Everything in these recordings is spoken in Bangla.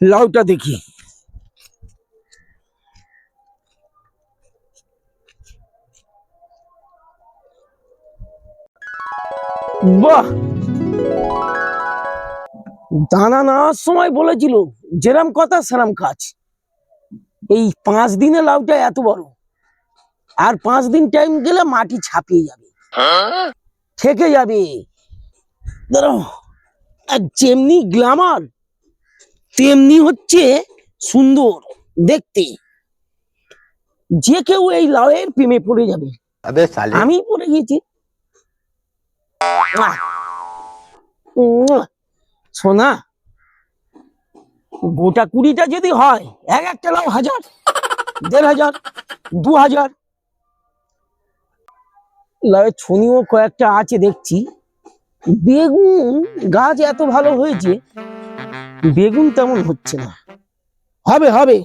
লাউটা দেখি। বাহ, দানা নেওয়ার সময় বলেছিল যেরাম কথা সেরাম কাজ। এই 5 দিনে লাউটা এত বড়, আর 5 দিন টাইম গেলে মাটি ছাপিয়ে যাবে, থেকে যাবে। দাঁড়াও, আর যেমনি গ্ল্যামার তেমনি হচ্ছে সুন্দর দেখতে। যে কেউ এই লাউয়ের প্রেমে পড়ে যাবে। আমি পড়ে গেছি। সোনা, গোটা 20টা যদি হয়, এক একটা লাউ 1000, 1500, 2000। লাউয়ের ছনিও কয়েকটা আছে দেখছি। বেগুন গাছ এত ভালো হয়েছে, বেগুন তেমন হচ্ছে না। হবে হবে,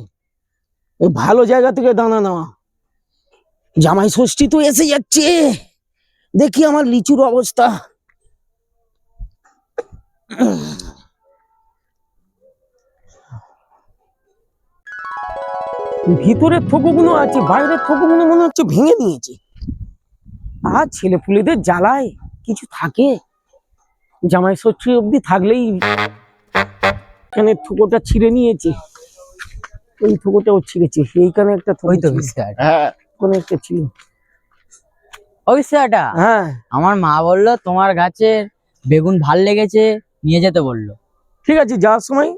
ভালো জায়গা থেকে দানা নেওয়া। জামাই ষষ্ঠী তো এসে যাচ্ছে, দেখি আমার লিচুর অবস্থা। ভিতরের থোকগুলো আছে, বাইরের থোকগুলো মনে হচ্ছে ভেঙে নিয়েছে। আর ছেলে পুলেদের জ্বালায় কিছু থাকে, জামাই ষষ্ঠী অবধি থাকলেই এখানে থোকটা ছিঁড়ে নিয়েছে। এই থোকটাও ছিঁড়েছে, এইখানে একটা থোক তো কোন একটা ছিল। অবশ্যটা হ্যাঁ, আমার মা বললো তোমার গাছের বেগুন ভাল লেগেছে, নিয়ে যেতে বললো। ঠিক আছে, যাওয়ার সময়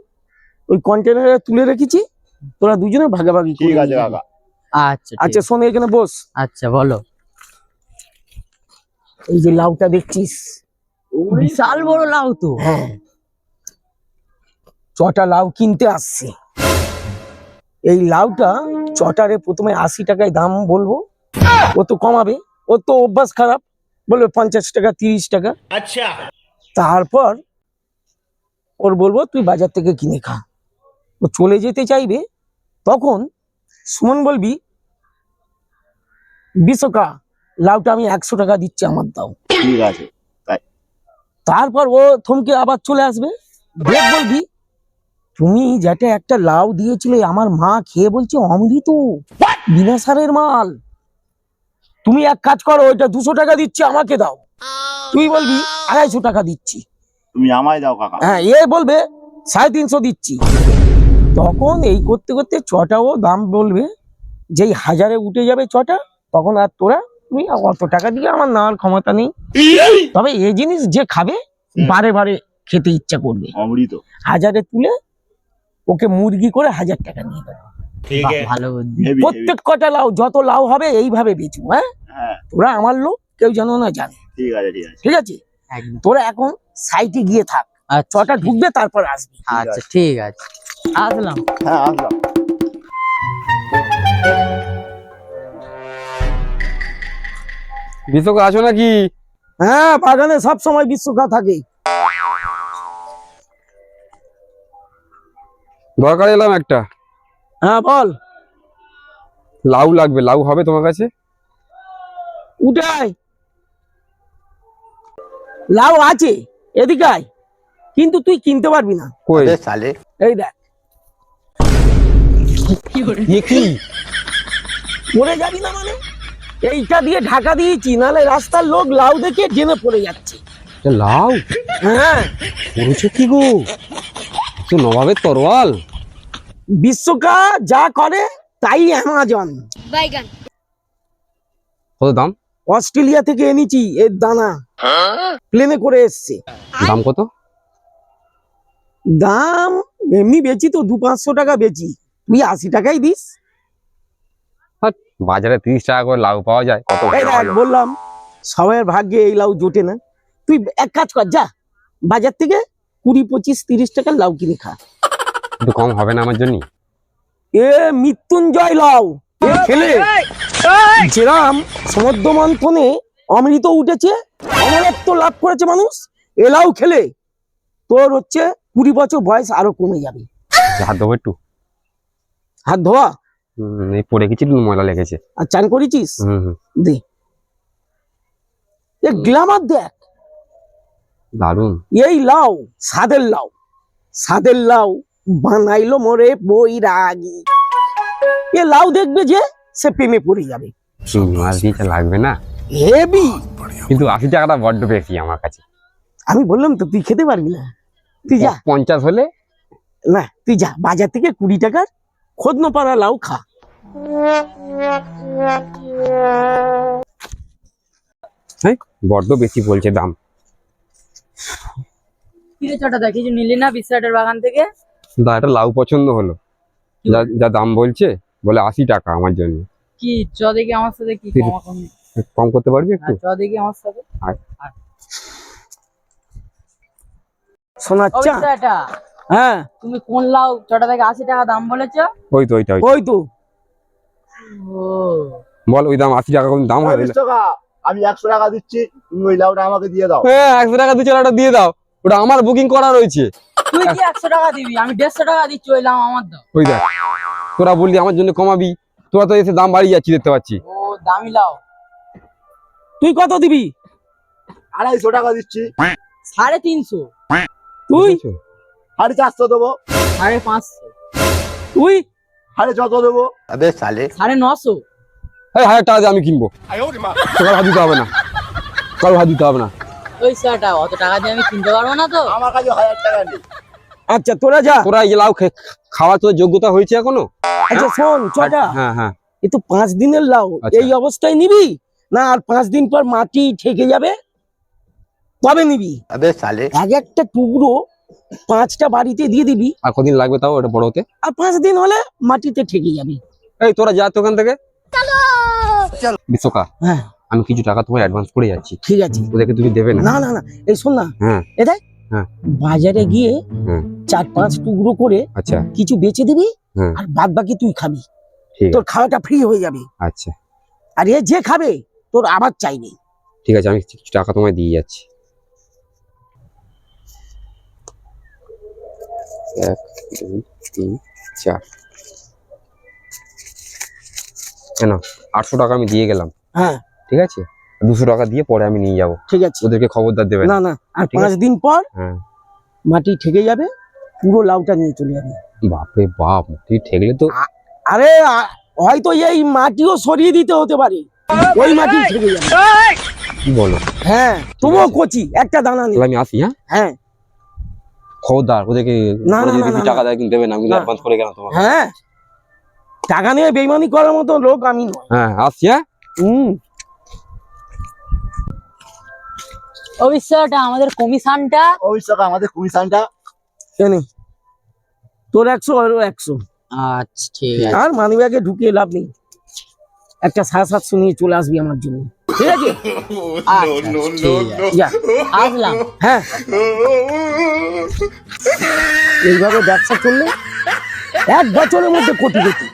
ওই কন্টেনারে তুলে রেখেছি, তোরা দুজনে ভাগাভাগি করে ঠিক আছে নিয়ে কাকা। যাবি। আচ্ছা আচ্ছা শোন, এখানে বস। আচ্ছা বলো। এই যে লাউটা দেখছিস, বিশাল বড় লাউ তো। হ্যাঁ, 6টা লাউ কিনতে আসছে। এই লাউটা চটারে প্রথমে 80 টাকায় দাম বলবো, ও তো কমাবে, ও তো অভ্যাস খারাপ, বলবে 50 টাকা 30 টাকা। আচ্ছা, তারপর ওর বলবো তুই বাজার থেকে কিনে খা। ও চলে যেতে চাইবে, তখন সুমন বলবি 20 টাকা লাউটা আমি 100 টাকা দিচ্ছি, আমার দাও। ঠিক আছে। তারপর ও থমকে আবার চলে আসবে, দেখ বলবি তুমি যেটা একটা লাউ দিয়েছিলে আমার মা খেয়ে বলছে অমৃত, বিনা সারের মাল। তুমি এক কাজ করো, ওইটা 200 টাকা দিচ্ছি, আমাকে দাও। তুই বলবি 250 টাকা দিচ্ছি। তুমি আমায় দাও কাকা। হ্যাঁ, এ বলবে 350 দিচ্ছি। তখন এই করতে করতে চটাও দাম বলবে, যেই 1000-এ উঠে যাবে চটা, তখন আর তোরা তুমি অত টাকা দিয়ে আমার নেওয়ার ক্ষমতা নেই। তবে এই জিনিস যে খাবে বারে বারে খেতে ইচ্ছা করবে। অমৃত। 1000-এ তুলে ওকে মুরগি করে 1000 টাকা নিয়ে দেবো। ভালো বুদ্ধি। হেভি, প্রত্যেক কটা লাউ, যত লাউ হবে এইভাবে বেচবো। হ্যাঁ, হ্যাঁ তোরা আমার লোক, কেউ যেন না জানে। ঠিক আছে ঠিক আছে। ঠিক আছে, একদম। তোরা এখন সাইটে গিয়ে থাক, আচ্ছা চটা ঢুকবে তারপর আসবি। আচ্ছা ঠিক আছে, আসলাম। হ্যাঁ আসলাম। বিশ্বকা আছো নাকি? হ্যাঁ, বাগানে সব সময় বিশ্বকা থাকে। দরকার এলাম একটা। হ্যাঁ বল। লাউ লাগবে, লাউ হবে তোমার কাছে? উঠে আয়, লাউ আছে, এদিকে আয়। কিন্তু তুই কিনতে পারবি না। কই? সালে এই দেখ, এ কি? পড়ে যাবি না মানে? এইটা দিয়ে ঢাকা দিয়েছি, নাহলে রাস্তার লোক লাউ দেখে জেনে পড়ে যাচ্ছে। এ লাউ হ্যাঁ, পড়েছে কি গো? তো নবাবের তরোয়াল। বিশ্বকা যা করে তাই অ্যামাজন। কত দাম? অস্ট্রেলিয়া থেকে এনেছি এর দানা, প্লেনে করে এসছে। দাম কত? দাম এমনি বেচি তো 200-500 টাকা বেচি, তুই 80 টাকাই দিস। হাট, বাজারে 30 টাকা করে লাউ পাওয়া যায়, কত এই দেখ, বললাম সবার ভাগ্যে এই লাউ জোটে না। তুই এক কাজ কর, যা বাজার থেকে 20, 25, 30 টাকার লাউ কিনে খা। একটু কম হবে না আমার জন্য? এ মৃত্যুঞ্জয় লাউ, এ খেলে যেরাম সমুদ্র মন্থনে অমৃত উঠেছে, অমরত্ব লাভ করেছে মানুষ, এ লাউ খেলে তোর হচ্ছে 20 বছর বয়স আরো কমে যাবে। হাত দেবো একটু? হাত ধোয়া এই পড়ে গেছি, একটু ময়লা লেগেছে। আর চান করেছিস? হুম। দে, এ গ্ল্যামার দেখ। দারুন। এই লাউ স্বাদের লাউ, স্বাদের লাউ বানাইলো মোরে বৈরাগী। এ লাউ দেখবে যে সে প্রেমে পড়ে যাবে। 3 মাস দিতে লাগবে না, হেবি। কিন্তু 80 টাকাটা বড্ড বেশি আমার কাছে। আমি বললাম তো তুই খেতে পারবি না, তুই যা। 50 হলে না তুই যা, বাজার থেকে 20 টাকার খোদ না পারা লাউ খা। হ্যাঁ বড্ড বেশি বলছে দাম। কিরে ছোটা দা, কিছু নিলি না বিশ্বহাটের বাগান থেকে? দা একটা লাউ পছন্দ হলো, যা যা দাম বলছে, বলে 80 টাকা আমার জন্য। কি চ দেখি আমার সাথে, কি ঠিক। কম কম করতে পারবি একটু? চ দেখি আমার সাথে। শোনাচ্ছা? এটা হ্যাঁ তুমি কোন লাউ ছোটা থেকে 80 টাকা দাম বলেছো? ওই তো ওইটা। ওই তো। ও বল ওই দাম 80 টাকা কোন দাম হয়? 40 টাকা, আমি 100 টাকা দিচ্ছি, তুমি ওই লাউটা আমাকে দিয়ে দাও। হ্যাঁ 100 টাকা 2 টাকাটা দিয়ে দাও, ওটা আমার বুকিং করা রয়েছে। তুই কি 100 টাকা দিবি? আমি 150 টাকা দিচ্ছি, ওই লাউ আমার দাও। ওই দেখ, তোরা বললি আমার জন্য কমাবি, তোরা তো এসে দাম বাড়িয়ে যাচ্ছি দেখতে পাচ্ছি। ও দামি লাউ। তুই কত দিবি? 250 টাকা দিচ্ছি। 350। তুই? 450 দেবো। 550। তুই? 450 দেবো। 950। এই 1000 টাকা দিয়ে আমি কিনবো, তোর হাত দিতে হবে না, কারো হাত দিতে হবে না। ওই স্যারটা অত টাকা দিয়ে আমি কিনতে পারবো না তো। আমার কাছে 1000 টাকা নেই। আচ্ছা তোরা যা। তোরা এই লাউ খাওয়া তোর যোগ্যতা হয়েছে এখনো? আচ্ছা শোন চটা, হ্যাঁ হ্যাঁ এ তো 5 দিনের লাউ, আচ্ছা। এই অবস্থায় নিবি না আর 5 দিন পর মাটি ঠেকে যাবে তবে নিবি? এক একটা টুকরো 5টা বাড়িতে দিয়ে দিবি, আর কদিন লাগবে তাও ওটা বড় হতে? আর 5 দিন হলে মাটিতে ঠেকে যাবে। এই তোরা যা তো ওখান থেকে। বিশ্বকা, হ্যাঁ আমি কিছু টাকা তোমার অ্যাডভান্স করে যাচ্ছি, ঠিক আছে। ওদেরকে তুমি দেবে না? না না না, এই শোন না, হ্যাঁ এ দেখ, হ্যাঁ। বাজারে গিয়ে হ্যাঁ 4-5 টুকরো করে আচ্ছা কিছু বেচে দিবি, হ্যাঁ আর বাদ বাকি তুই খাবি, ঠিক তোর আছে। খাওয়াটা ফ্রি হয়ে যাবে। আচ্ছা আর এ যে খাবে তোর আবার চাইবে। ঠিক আছে, আমি কিছু টাকা তোমায় দিয়ে যাচ্ছি। 1 2 3 4 কেন 800 টাকা আমি দিয়ে গেলাম, হ্যাঁ ঠিক আছে? 200 টাকা দিয়ে পরে আমি নিয়ে যাব, ঠিক আছে। ওদেরকে খবরদার দেবে না না। না, আর ঠিক 5 দিন পর হ্যাঁ মাটি ঠেকে যাবে, পুরো লাউটা নিয়ে চলে যাবে। বাপরে বাপ, তুই ঠেকলে তো। আরে হয়তো এই মাটিও সরিয়ে দিতে হতে পারে, ওই মাটি ঠেকে যাবে। কি বলো? হ্যাঁ তুমিও কচি, একটা দানা নেই। তাহলে আমি আসি। হ্যাঁ হ্যাঁ খবরদার ওদেরকে, না, ওরা না, যদি না, বেশি না, টাকা দেয় কিন্তু দেবে না, আমি না। অ্যাডভান্স করে গেলাম তোমাকে। হ্যাঁ, টাকা নিয়ে বেইমানি করার মতো লোক আমি নয়। হ্যাঁ আসছি। হ্যাঁ ও বিশ্বহাটা, আমাদের কমিশনটা? 20 টাকা আমাদের কমিশনটা। কেন তোর 100 আর 100, আচ্ছা ঠিক আছে। আর মানি ব্যাগে ঢুকিয়ে লাভ নেই। একটা 750 নিয়ে চলে আসবি আমার জন্য, ঠিক আছে? যা। আসলাম। হ্যাঁ এইভাবে ব্যবসা করলে 1 বছরের মধ্যে কোটি কোটি।